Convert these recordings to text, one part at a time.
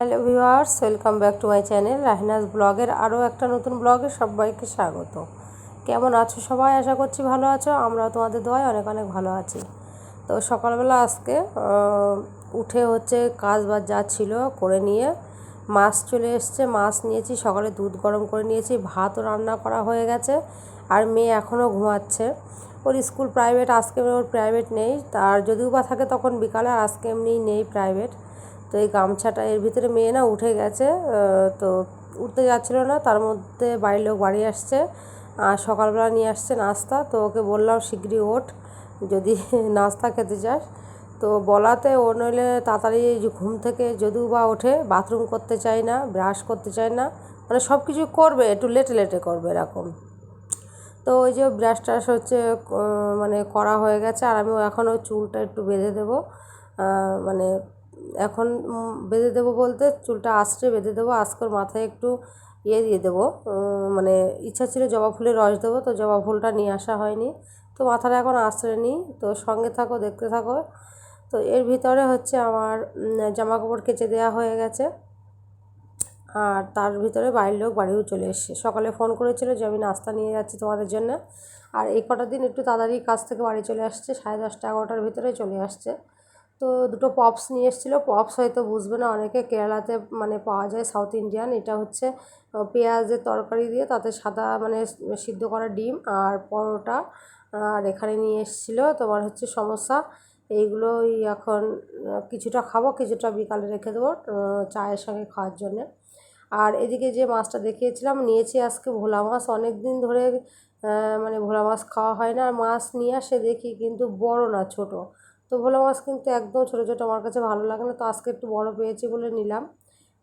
Hello viewers, welcome back to my channel Rahina's ব্লগের আরও একটা নতুন ব্লগে সবাইকে স্বাগত। কেমন আছো সবাই? আশা করছি ভালো আছো। আমরাও তোমাদের দোয়ায় অনেক অনেক ভালো আছি। তো সকালবেলা আজকে উঠে কাজ বাজ যা ছিল করে নিয়ে মাছ চলে এসছে, মাছ নিয়েছি। সকালে দুধ গরম করে নিয়েছি, ভাতও রান্না করা হয়ে গেছে। আর মেয়ে এখনও ঘুমাচ্ছে। ওর স্কুল প্রাইভেট, আজকে ওর প্রাইভেট নেই। তার যদিও বা থাকে তখন বিকালে, আর আজকে এমনি নেই প্রাইভেট। তো এই গামছাটা এর ভিতরে মেয়ে না উঠে গেছে, তো উঠতে যাচ্ছিল না, তার মধ্যে বাড়ির লোক বাড়ি আসছে আর সকালবেলা নিয়ে আসছে নাস্তা। তো ওকে বললাম শিগগিরই ওঠ যদি নাস্তা খেতে চাস। তো বলাতে ও নইলে তাড়াতাড়ি ঘুম থেকে যদিও বা ওঠে, বাথরুম করতে চায় না, ব্রাশ করতে চায় না, মানে সব কিছু করবে একটু লেটে লেটে করবে এরকম। তো ওই যে ব্রাশ ট্রাশ মানে করা হয়ে গেছে। আর আমি এখন ওই চুলটা একটু বেঁধে দেবো, মানে এখন বেঁধে দেবো বলতে চুলটা আঁচড়ে বেঁধে দেবো। আজকের মাথায় একটু দিয়ে দেবো, মানে ইচ্ছা ছিল জবা ফুলের রস দেবো, তো জবা ফুলটা নিয়ে আসা হয়নি। তো মাথাটা এখন আঁচড়ে নিই। তো সঙ্গে থাকো, দেখতে থাকো। তো এর ভিতরে আমার জামা কাপড় কেচে দেওয়া হয়ে গেছে। আর তার ভিতরে বাড়ির লোক বাড়িও চলে এসছে। সকালে ফোন করেছিল যে আমি নাস্তা নিয়ে যাচ্ছি তোমাদের জন্য। আর এই কটা দিন একটু তাড়াতাড়ি কাজ থেকে বাড়ি চলে আসছে, 10:30 11টার ভিতরে চলে আসছে। তো দুটো পপস নিয়ে এসেছিলো। পপস হয়তো বুঝবে না অনেকে, কেরালাতে মানে পাওয়া যায়, সাউথ ইন্ডিয়ান। এটা পেঁয়াজের তরকারি দিয়ে, তাতে সাদা মানে সিদ্ধ করা ডিম আর পরোটা। আর এখানে নিয়ে এসেছিলো সমোসা। এইগুলোই এখন কিছুটা খাবো, কিছুটা বিকালে রেখে দেবো চায়ের সঙ্গে খাওয়ার জন্যে। আর এদিকে যে মাছটা দেখিয়েছিলাম নিয়েছি আজকে ভোলা মাছ। অনেক দিন ধরে মানে ভোলা মাছ খাওয়া হয় না। আর মাছ নিয়ে আসে দেখি কিন্তু বড় না, ছোট। তো ভোলা মাছ কিন্তু একদম ছোটো ছোটো আমার কাছে ভালো লাগে না। তো আজকে একটু বড় পেয়েছি বলে নিলাম।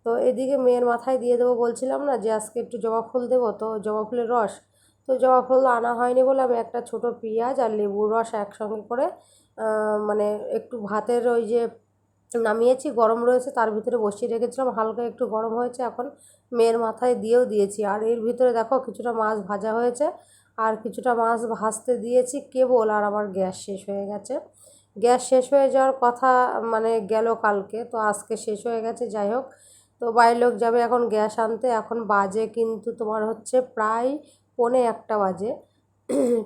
তো এদিকে মেয়ের মাথায় দিয়ে দেবো বলছিলাম না যে আজকে একটু জবা ফুল দেবো, তো জবা ফুলের রস। তো জবা ফুল আনা হয়নি বলে আমি একটা ছোট পেঁয়াজ আর লেবুর রস একসঙ্গে করে মানে একটু ভাতের ওই যে নামিয়েছি, গরম রয়েছে তার ভিতরে বসিয়ে রেখেছিলাম, হালকা একটু গরম হয়েছে, এখন মেয়ের মাথায় দিয়েও দিয়েছি। আর এর ভিতরে দেখো কিছুটা মাছ ভাজা হয়েছে আর কিছুটা মাছ ভাজতে দিয়েছি কেবল। আর আমার গ্যাস শেষ হয়ে গেছে। গ্যাস শেষ হয়ে যাওয়ার কথা মানে গেল কালকে, তো আজকে শেষ হয়ে গেছে। যাই হোক, তো বাড়ির লোক যাবে এখন গ্যাস আনতে। এখন বাজে কিন্তু প্রায় 1:45 বাজে।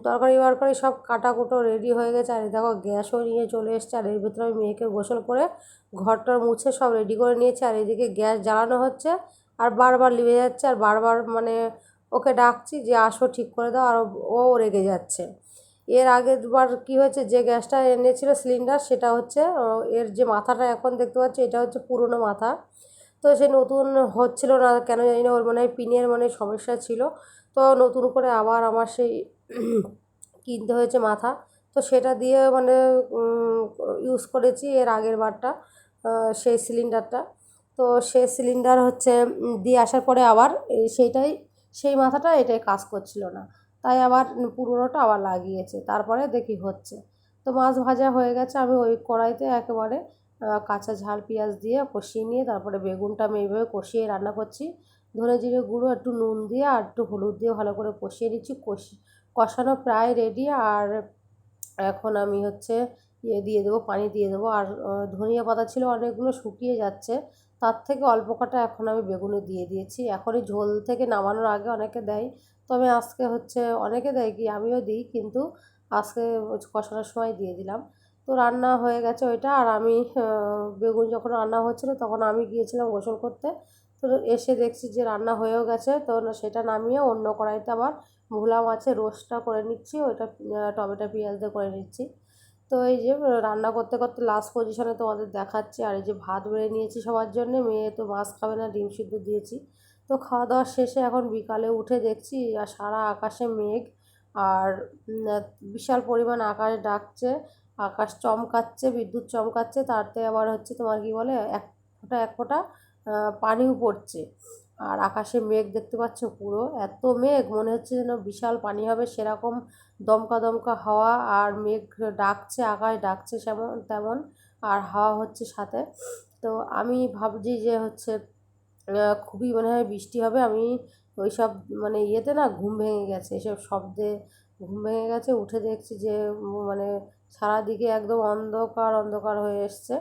তরকারি বরকারি সব কাটাকুটো রেডি হয়ে গেছে। আর এই দেখো গ্যাসও নিয়ে চলে এসছে। আর এর ভিতরে আমি মেয়েকে গোসল করে ঘরটার মুছে সব রেডি করে নিয়েছি। আর এদিকে গ্যাস জ্বালানো হচ্ছে আর বারবার লিভে যাচ্ছে। আর বারবার মানে ওকে ডাকছি যে আসো ঠিক করে দাও, আর ও রেগে যাচ্ছে। এর আগের বার কী হয়েছে, যে গ্যাসটা এনেছিল সিলিন্ডার, সেটা এর যে মাথাটা এখন দেখতে পাচ্ছি এটা পুরনো মাথা। তো সে নতুন হচ্ছিল না কেন জানি না, ওর মনে হয় পিনের মানে সমস্যা ছিল। তো নতুন করে আবার আমার সেই কিনতে হয়েছে মাথা। তো সেটা দিয়ে মানে ইউজ করেছি এর আগের বারটা, সেই সিলিন্ডারটা। তো সেই সিলিন্ডার দিয়ে আসার পরে আবার সেই মাথাটা এটাই কাজ করছিল না, তাই আবার পুরোনোটা আবার লাগিয়েছে। তারপরে দেখি হচ্ছে। তো মাছ ভাজা হয়ে গেছে। আমি ওই কড়াইতে একেবারে কাঁচা ঝাল পেঁয়াজ দিয়ে কষিয়ে নিয়ে তারপরে বেগুনটা আমি এইভাবে কষিয়ে রান্না করছি। ধনে জিরে গুঁড়ো, একটু নুন দিয়ে আর একটু হলুদ দিয়ে ভালো করে কষিয়ে নিচ্ছি। কষানো প্রায় রেডি। আর এখন আমি দিয়ে দেবো, পানি দিয়ে দেবো। আর ধনিয়া পাতা ছিল অনেকগুলো, শুকিয়ে যাচ্ছে। তার থেকে অল্প কটা এখন আমি বেগুনে দিয়ে দিয়েছি। এখন এই ঝোল থেকে নামানোর আগে অনেকে দেয়, তবে আজকে অনেকে দেয় কি, আমিও দিই, কিন্তু আজকে কষানোর সময় দিয়ে দিলাম। তো রান্না হয়ে গেছে ওইটা। আর আমি বেগুন যখন রান্না হচ্ছিলো তখন আমি গিয়েছিলাম গোসল করতে। তো এসে দেখছি যে রান্না হয়েও গেছে। তো সেটা নামিয়ে অন্য কড়াইতে আবার ভোলা মাছের রোস্টটা করে নিচ্ছি, ওইটা টমেটো পেঁয়াজ দিয়ে করে নিচ্ছি। তো এই যে রান্না করতে করতে লাস্ট পজিশনে তোমাদের দেখাচ্ছি। আর এই যে ভাত বেড়ে নিয়েছি সবার জন্য। মেয়ে তো মাছ খাবে না, ডিম সিদ্ধ দিয়েছি। তো খাওয়া দাওয়ার শেষে এখন বিকালে উঠে দেখছি আর সারা আকাশে মেঘ। আর বিশাল পরিমাণ আকাশ ডাকছে, আকাশ চমকাচ্ছে, বিদ্যুৎ চমকাচ্ছে, তাতে আবার তোমার কি বলে এক ফোঁটা পানিও পড়ছে। আর আকাশে মেঘ দেখতে পাচ্ছ, পুরো এত মেঘ মনে হচ্ছে যেন বিশাল পানি হবে, সেরকম দমকা দমকা হাওয়া। আর মেঘ ডাকছে, আকাশ ডাকছে সেমন তেমন, আর হাওয়া হচ্ছে সাথে। তো আমি ভাবছি যে খুবই মনে হয় বৃষ্টি হবে। আমি ওই সব মানে ইয়েতে না ঘুম ভেঙে গেছে, এসব শব্দে ঘুম ভেঙে গেছে। উঠে দেখছি যে মানে সারাদিকে একদম অন্ধকার অন্ধকার হয়ে এসছে।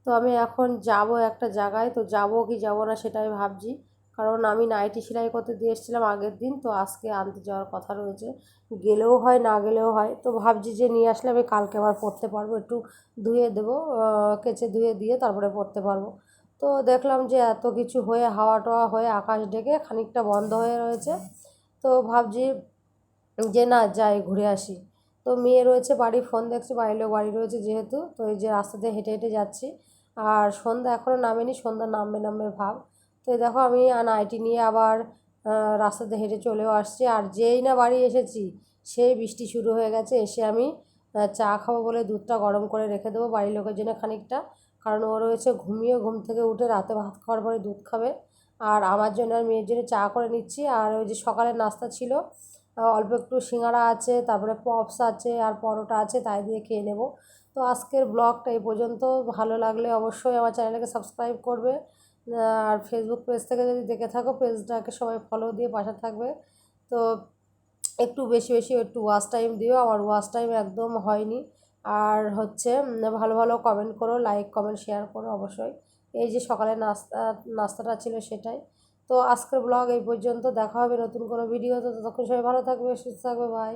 তো আমি এখন যাব একটা জায়গায়, তো যাব কি যাব না সেটাই ভাবছি, কারণ আমি নাইটি সেলাই করতে দিয়ে এসেছিলাম আগের দিন, তো আজকে আনতে যাওয়ার কথা রয়েছে। গেলেও হয় না গেলেও হয়, তো ভাবছি যে নিয়ে আসলে আমি কালকে আবার পরতে পারবো, একটু ধুয়ে দেবো, কেচে ধুয়ে দিয়ে তারপরে পরতে পারবো। তো দেখলাম যে এত কিছু হয়ে হাওয়া টাওয়া হয়ে আকাশ ডেকে খানিকটা বন্ধ হয়ে রয়েছে, তো ভাবছি যে না যাই ঘুরে আসি। তো মেয়ে রয়েছে বাড়ি, ফোন দেখছি, বাড়ির লোক বাড়ি রয়েছে যেহেতু, তো এই যে রাস্তা দিয়ে হেঁটে হেঁটে যাচ্ছি। আর সন্ধ্যা এখনও নামেনি, সন্ধ্যা নামবে নামবে ভাব। তো এই দেখো আমি নাইটি নিয়ে আবার রাস্তাতে হেঁটে চলেও আসছি, আর যেই না বাড়ি এসেছি সেই বৃষ্টি শুরু হয়ে গেছে। এসে আমি চা খাবো বলে দুধটা গরম করে রেখে দেবো বাড়ির লোকের জন্য খানিকটা, কারণ ও রয়েছে ঘুমিয়ে, ঘুম থেকে উঠে রাতে ভাত খাওয়ার পরে দুধ খাবে। আর আমার জন্য আর মেয়ের জন্য চা করে নিচ্ছি। আর ওই যে সকালের নাস্তা ছিল, অল্প একটু সিঙ্গাড়া আছে, তারপরে পপস আছে আর পরোটা আছে, তাই দিয়ে খেয়ে নেব। তো আজকের ব্লগটা এই পর্যন্ত। ভালো লাগলে অবশ্যই আমার চ্যানেলকে সাবস্ক্রাইব করবে, আর ফেসবুক পেজ থেকে যদি দেখে থাকো পেজটাকে সবাই ফলো দিয়ে পাশে থাকবে। তো একটু বেশি বেশি একটু ওয়াচ টাইম দিও, আমার ওয়াচ টাইম একদম হয়নি। আর হচ্ছে ভালো ভালো কমেন্ট করো, লাইক কমেন্ট শেয়ার করো অবশ্যই। এই যে সকালে নাস্তাটা ছিল সেটাই। তো আজকের ব্লগ এই পর্যন্ত, দেখা হবে নতুন কোনো ভিডিও। তো ততক্ষণ সবাই ভালো থাকবে, সুস্থ থাকবে, বাই।